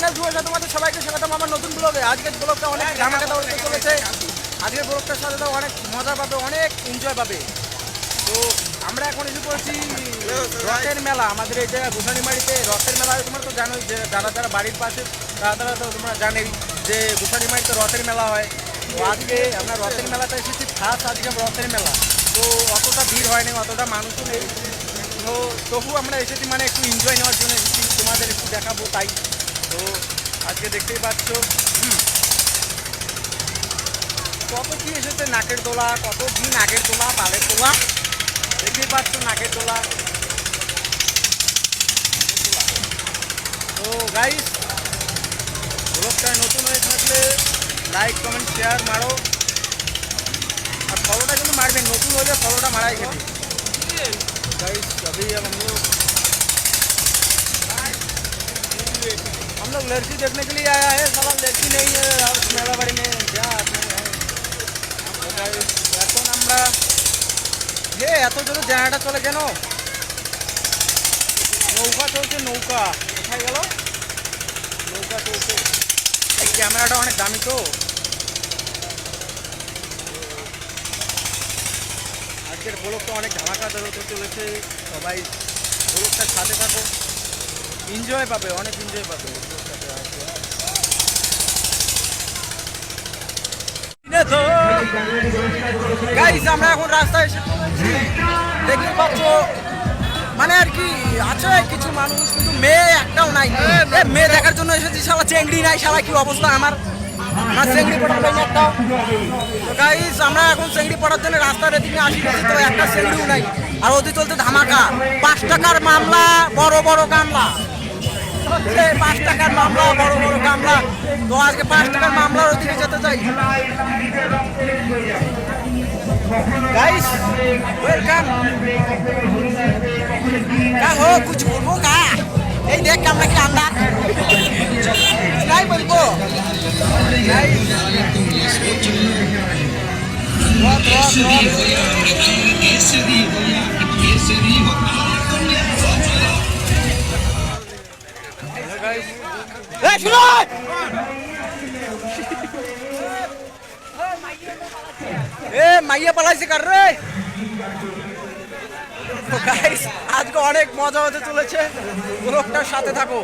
Channel শুভেচ্ছা তোমাদের সবাইকে স্বাগতম আমার নতুন ব্লগে। আজকের ব্লগটা অনেক ধামাকাদার হতে চলেছে। আজকের ব্লগটার সাথে তো অনেক মজা পাবে, অনেক এনজয় পাবে। তো আমরা এখন এসে পড়েছি রথের মেলা। আমাদের এই জায়গায় গোসানিমারিতে রথের মেলা হয়। তোমরা তো জানোই যে যারা যারা বাড়ির পাশে তারা তো তোমরা জানেই যে গোসানিমারিতে রথের মেলা হয়। তো আজকে আমরা রথের মেলাতে এসেছি, ফার্স্ট আজকে রথের মেলা। তো অতটা ভিড় হয়নি, অতটা মানুষও নেই। তো তবু আমরা এসেছি মানে একটু এনজয় নেওয়ার জন্য এসেছি, তোমাদের একটু দেখাবো তাই। তো আজকে দেখতেই পাচ্ছ কত কি এসেছে, নাকের দোলা, কত কি নাকের দোলা, পালের দোলা, দেখতেই পাচ্ছ নাকের দোলা। তো গাইস, ব্লগটা নতুন হয়ে থাকলে লাইক কমেন্ট শেয়ার মারো, আর ফলোটা কিন্তু मारবেন, নতুন হলে ফলোটা মারাই খেতে। गाइस अभी हम लोग लड़की देखने के लिए आया है, साला लड़की नहीं है मेला बाड़ी में क्या এখন আমরা এত জোরে জায়গাটা চলে কেন? নৌকা চলছে, নৌকা কোথায় গেল? নৌকা চলছে। এই ক্যামেরাটা অনেক দামি তো। আজকের ব্লগটা অনেক ধামাকাদার হতে চলেছে, সবাই ব্লগটার সাথে থাকো, এনজয় পাবে, অনেক এনজয় পাবে। গাইস আমরা এখন রাস্তায় এসে পড়েছি, দেখতে পাচ্ছ মানে আর কি আছে কিছু মানুষ, কিন্তু মেয়ে একটাও নাই। মেয়ে দেখার জন্য এসেছি, শালা চেংড়ি নাই, শালা কি অবস্থা আমার চেংড়ি পড়ার জন্য একটা। তো গাইস আমরা এখন চেংড়ি পড়ার জন্য রাস্তার এদিকে আসি, তো একটা চেংড়িও নাই। আর ওদিকে চলতে ধামাকা, 5 টাকার মামলা, বড় বড় গামলা, 5 টাকার মামলা, বড় বড় গামলা। তো আজকে 5 টাকার মামলার ওদিকে যেতে চাই। गाइस वेलकम का हो, कुछ बोलबो का? এই দেখ আমরা কি আন্দাজ নাই বলবো। गाइस ए শুনো, মাইয়া পালাইছে কার রে? তো গাইস আজকে অনেক মজা হতে চলেছে, ব্লগটার সাথে থাকো।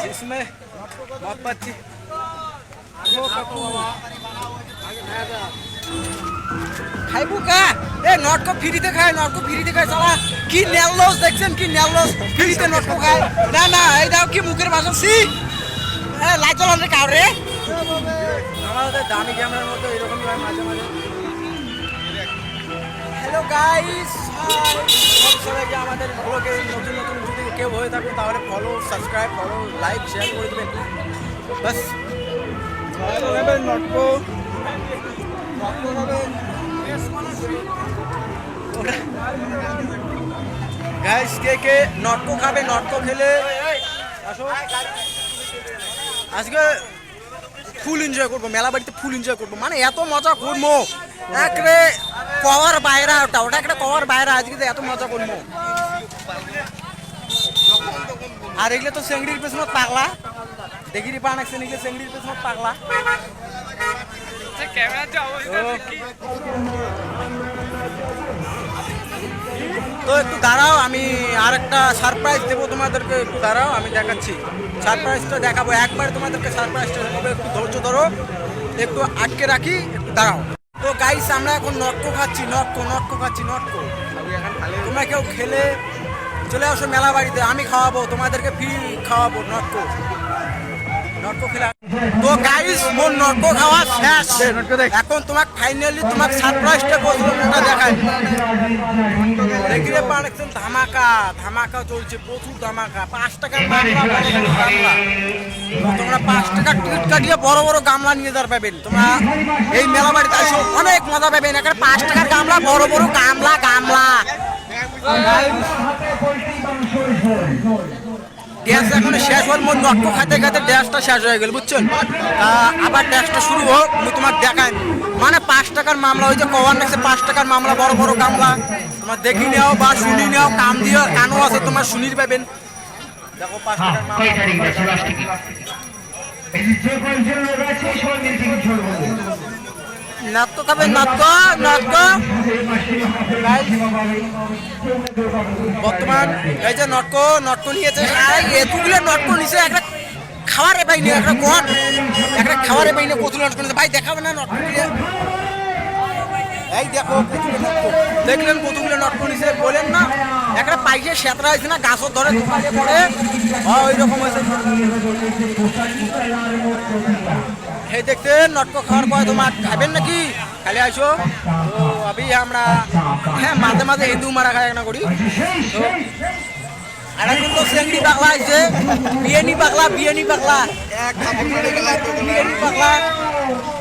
जिसमें मत बच्ची খাইবু কা? এ নটকো ফ্রিতে খায়, নটকো ফ্রিতে খায়। সালা কি নেললস দেখছেন, কি নেললস ফ্রিতে নটকো খায়। না না এই দাও কি মুখের ভাষা সি লাইট জ্বলানো কাউরে। আমাদের দামি ক্যামেরার মতো এরকমই হয় মাঝে মাঝে। হ্যালো গাইস, সবাইকে আমাদের ব্লগে নতুন নতুন যদি কেউ হয়ে থাকে তাহলে follow, subscribe, follow, like, share করে দেবেন বাস। নটকো গাইস কে কে নটকো খাবে? নটকো খেলে আসো। আজকে ফুল এনজয় করবো, মেলা বাড়িতে ফুল এনজয় করবো, মানে এত মজা করবো একরে কভার বাইরা, ওটা একটা কভার বাইরা। আজকে এত মজা করবো। আর এগুলো তো চেংড়ির পেছনত পাগলা, দেখিরি পান একছে নিলে চেংড়ির পেছনত পাগলা। তো একটু দাঁড়াও, আমি আর একটা সারপ্রাইজ দেবো তোমাদেরকে, একটু দাঁড়াও আমি দেখাচ্ছি। সারপ্রাইজটা দেখাবো একবার তোমাদেরকে, সারপ্রাইজটা দেখাবো, একটু ধৈর্য ধরো, একটু আটকে রাখি, একটু দাঁড়াও। তো গাইস আমরা এখন নটকো খাচ্ছি, নটকো খাচ্ছি, নটকো। তোমরা কেউ খেলে চলে আসো মেলা বাড়িতে, আমি খাওয়াবো তোমাদেরকে, ফ্রি খাওয়াবো নটকো খেলা। তো গাইস মোর নটকো খাওয়া শেষ, এখন তোমাকে ফাইনালি তোমাকে সারপ্রাইজটা করলাম, ওটা দেখাই। দেখলে পারছেন ধামাকা, ধামাকা চলছে, প্রচুর ধামাকা। 5 টাকার মামলা, তোমরা 5 টাকার টিকিট কাটিয়ে বড় বড় গামলা নিয়ে যার পাবেন। তোমরা এই মেলা বাড়িতে আসো, অনেক মজা পাবেন। এখানে 5 টাকার গামলা, বড় বড় গামলা। গ্যাস এখন শেষ হল, মোর নটকো খাইতে খাইতে গ্যাসটা শেষ হয়ে গেল, বুঝছেন? আবার গ্যাসটা শুরু হোক, আমি তোমাকে দেখাই। মানে 5 টাকার মামলা, ওই যে কভার নেছে 5 টাকার মামলা, বড় বড় গামলা। তোমার দেখি নাও বা শুনি নাও, কাম দিয়ে কানও আছে তোমার শুনির পাবেন। দেখো 5 টাকার মামা নাট্য খাবেন, নাট্য নাট্য বর্তমান এই যে নটক নিয়েছে, এতগুলো নটক নিচে একটা খাওয়ারে পাইনি, একটা কোন একটা খাওয়ারে পাইনি, কতগুলো নটক নিয়েছে ভাই দেখাবে না নটক নিয়ে। এই দেখো দেখলেন কতগুলো নটক নিচে, বলেন না একটা পাইছে সেতরা হয়েছে না, গাছর ধরে দোকানে পড়ে ওই রকম হয়েছে। এই দেখতেন নটক খাওয়ার পরে তোমার খাবেন নাকি খালি আইসো তো अभी আমরা হ্যাঁ মাঝে মাঝে হিন্দু মারা খাই না করি। তো আর এখন তো চেংড়ি পাগলা আছে, বিরিয়ানি পাগলা বিরিয়ানি পাগলা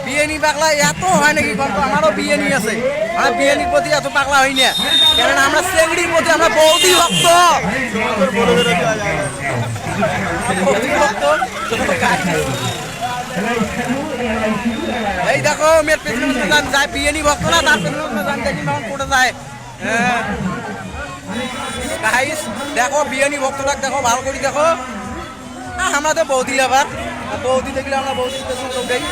বিরিয়ানি পাগলা এত হয় নাকি গল্প, আমারও বিরিয়ানি আছে, আমরা বিরিয়ানির প্রতি এত পাগলা হই না, কেননা আমরা চেংড়ির প্রতি আমরা বৌদি ভক্ত। এই দেখো মেয়ের পেছনে যান যায় বিরিয়ানি ভক্ত না, তার পেছনে যান দেখি তখন কোটে যায়। গাইস দেখো বিরিয়ানি ভক্তটা দেখো ভালো করে দেখো, আমরা তো বৌদি আবার বৌদি দেখলে আমরা বৌদির পেছনে চোখেই।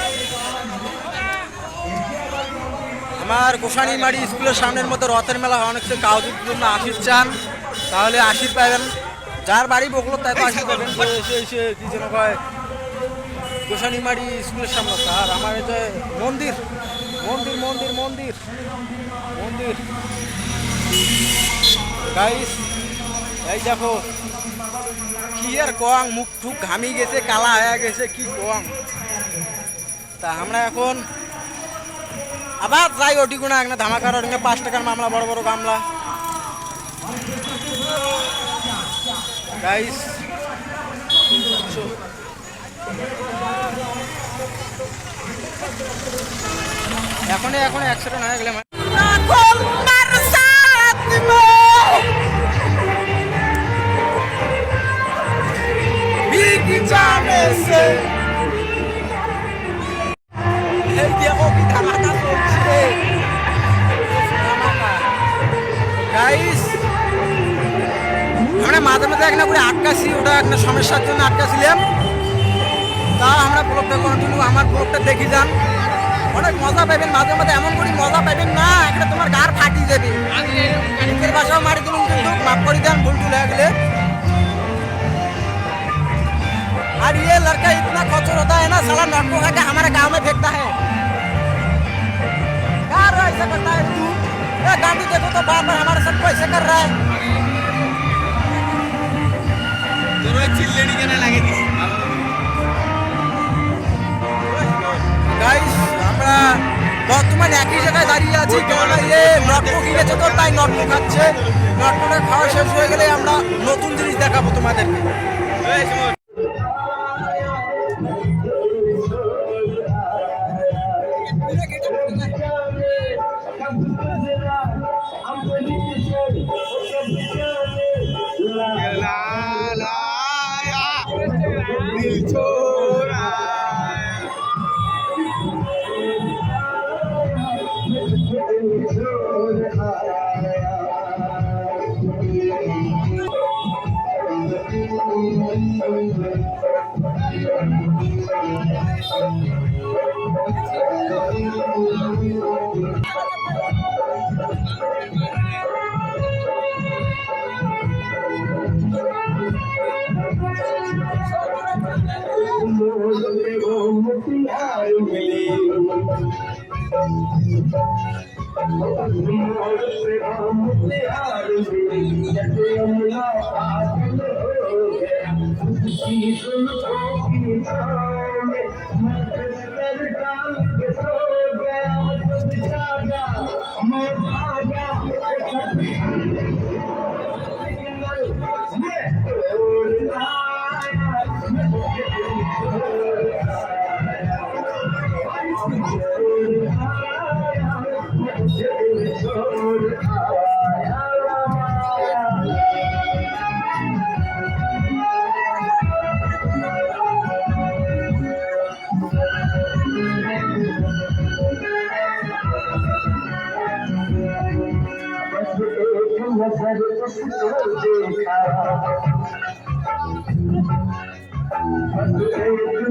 আমার গোসানিমারি স্কুলের সামনের মধ্যে রথের মেলা অনেক কাউজুর জন্য আশির চান, তাহলে আশির পাবেন, যার বাড়ি বকলো তাই তো আশির পাবেন। এসে কি যেন কয় গোসানিমারি স্কুলের সামনে, আর আমার এই যে মন্দির মন্দির মন্দির মন্দির মন্দির গাইস এই দেখো কি আর কং, মুখ টুক ঘামি গেছে, কালা হয়ে গেছে, কি কং। তা আমরা এখন আবার যাই ওটি গুণা একটা ধামাকার 5 টাকার মামলা, বড় বড় গামলা গাইস। এখন এখন অ্যাক্সিডেন্ট হয়ে গেলে আমরা মাঝে মাঝে একটা করে আটকাছি, ওটা একটা সমস্যার জন্য আটকাছিলাম, তা আমরা ব্লগটা কন্টিনিউ আমার ব্লগটা দেখি যান, অনেক মজা পাবেন। মাঝে মাঝে এমন করে মজা পাবেন না একটা তোমার গার ফাটি যাবে, নিজের বাসাও মারি দিলুন, কিন্তু মাফ করে দেন ভুল টুল হয়ে গেলে। और ये लड़का इतना खचर होता है ना, साला नटको खा के हमारे गांव में फेंकता है। यार ऐसा करता है तू, ये गांधी देखो तो बार बार हमारे सबको ऐसे कर रहा है। चिल्लेनी के ना लगे गाइस, আমরা বর্তমানে একই জায়গায় দাঁড়িয়ে আছি, কেননা এ নটকো কিনেছে তো তাই নটকো খাচ্ছে। নটকোটা খাওয়া শেষ হয়ে গেলে আমরা নতুন জিনিস দেখাবো তোমাদেরকে।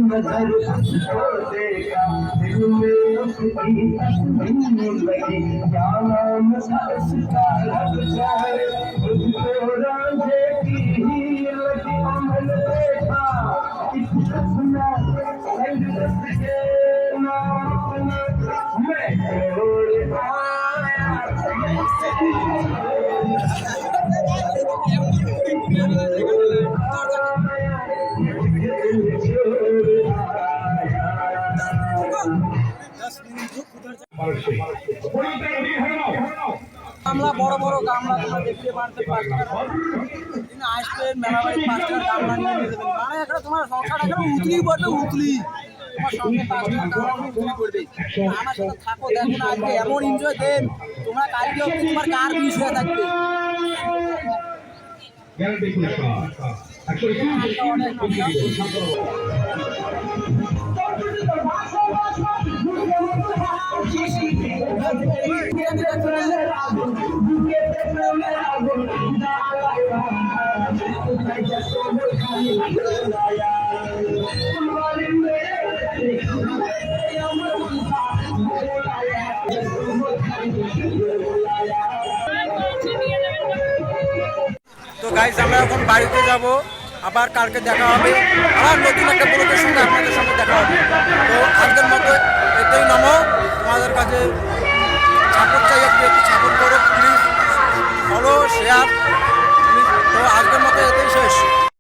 नजर उसको देखा दिल में उसकी तस्वीर लगी क्या नाम था उसका लग जाए मुझको रांझे की ही लगी अमल देखा इस सपना संग के नाम मैं छोड़ आया গামলা বড় বড় গামলা তোমরা দেখতে পারতে কিন্তু আসবেন মেলা বাড়ি 5 টাকা গামলা নিয়ে নেবেন মানে একটা তোমার সংসার একটা উতলি পড়বে উতলি তোমার সঙ্গে 5 টাকা গামলা উতলি পড়বে আমার সাথে থাকো দেখো না আজকে এমন এনজয় দেন তোমরা কালকে অবধি তোমার কার বিষয় থাকবে গ্যারান্টি তো গাইস আমরা এখন বাড়িতে যাব আবার কালকে দেখা হবে আবার নতুন একটা ব্লগের